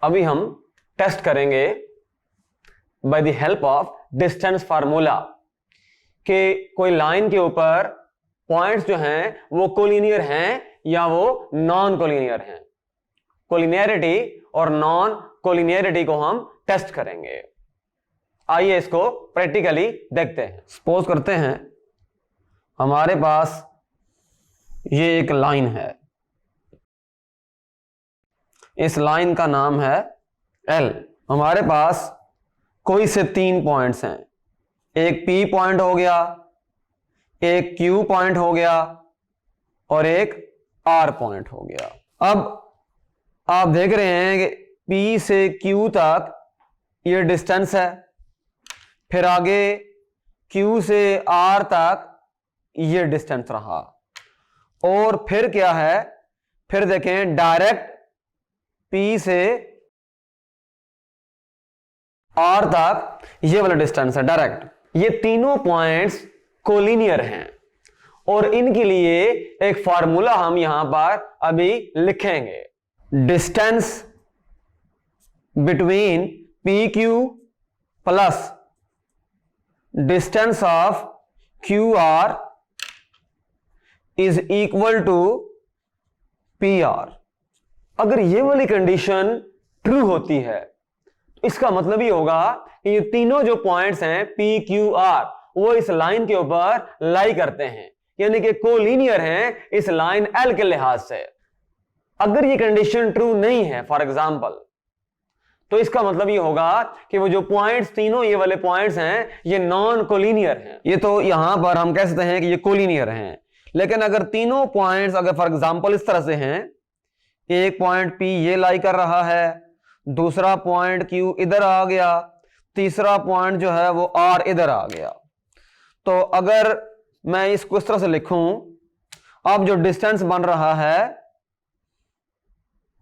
अभी हम टेस्ट करेंगे by the help of distance formula कि कोई लाइन के ऊपर पॉइंट्स जो हैं वो कोलिनियर हैं या वो नॉन कोलिनियर हैं। कोलिनियरिटी और नॉन कोलिनियरिटी को हम टेस्ट करेंगे। आइए इसको प्रैक्टिकली देखते हैं। सपोज करते हैं हमारे पास ये एक लाइन है, इस लाइन का नाम है L। हमारे पास कोई से 3 पॉइंट्स हैं, एक P पॉइंट हो गया, एक Q पॉइंट हो गया और एक R पॉइंट हो गया। अब आप देख रहे हैं कि P से Q तक ये डिस्टेंस है, फिर आगे Q से R तक ये डिस्टेंस रहा, और फिर क्या है, फिर देखें डायरेक्ट P से R तक ये वाला डिस्टेंस है डायरेक्ट। ये तीनों पॉइंट्स कोलिनियर हैं और इनके लिए एक फार्मूला हम यहां पर अभी लिखेंगे। Distance between PQ plus distance of QR is equal to PR। अगर ये वाली कंडीशन ट्रू होती है तो इसका मतलब ये होगा कि ये तीनों जो पॉइंट्स हैं PQR वो इस लाइन के ऊपर लाई करते हैं, यानी कि कोलिनियर हैं इस लाइन L के लिहाज से। अगर ये कंडीशन ट्रू नहीं है फॉर एग्जांपल, तो इसका मतलब ये होगा कि वो जो पॉइंट्स तीनों ये वाले पॉइंट्स हैं ये नॉन कोलिनियर हैं। ये तो यहां पर हम कह सकते हैं कि ये कोलिनियर हैं, लेकिन अगर तीनों पॉइंट्स अगर फॉर एग्जांपल इस तरह से हैं, एक पॉइंट P ये लाई कर रहा है, दूसरा पॉइंट Q इधर आ गया, तीसरा पॉइंट जो है वो R इधर आ गया, तो अगर मैं इसको इस तरह से लिखूं, अब जो डिस्टेंस बन रहा है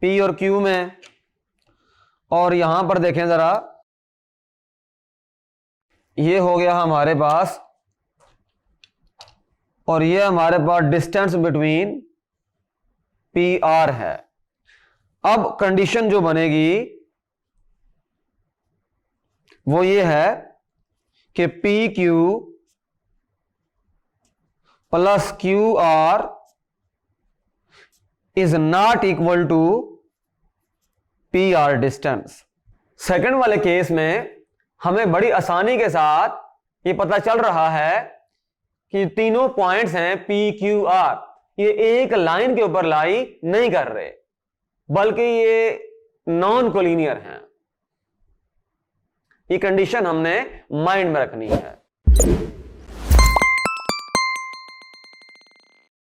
P और Q में, और यहां पर देखें जरा, ये हो गया हमारे पास, और ये हमारे पास डिस्टेंस बिटवीन PR है। अब कंडीशन जो बनेगी वो ये है कि PQ plus QR is not equal to PR distance. Second वाले केस में हमें बड़ी आसानी के साथ ये पता चल रहा है कि तीनों पॉइंट्स हैं PQR ये एक लाइन के ऊपर लाई नहीं कर रहे, बल्कि ये नॉन कोलिनियर हैं। ये कंडीशन हमने माइंड में रखनी है।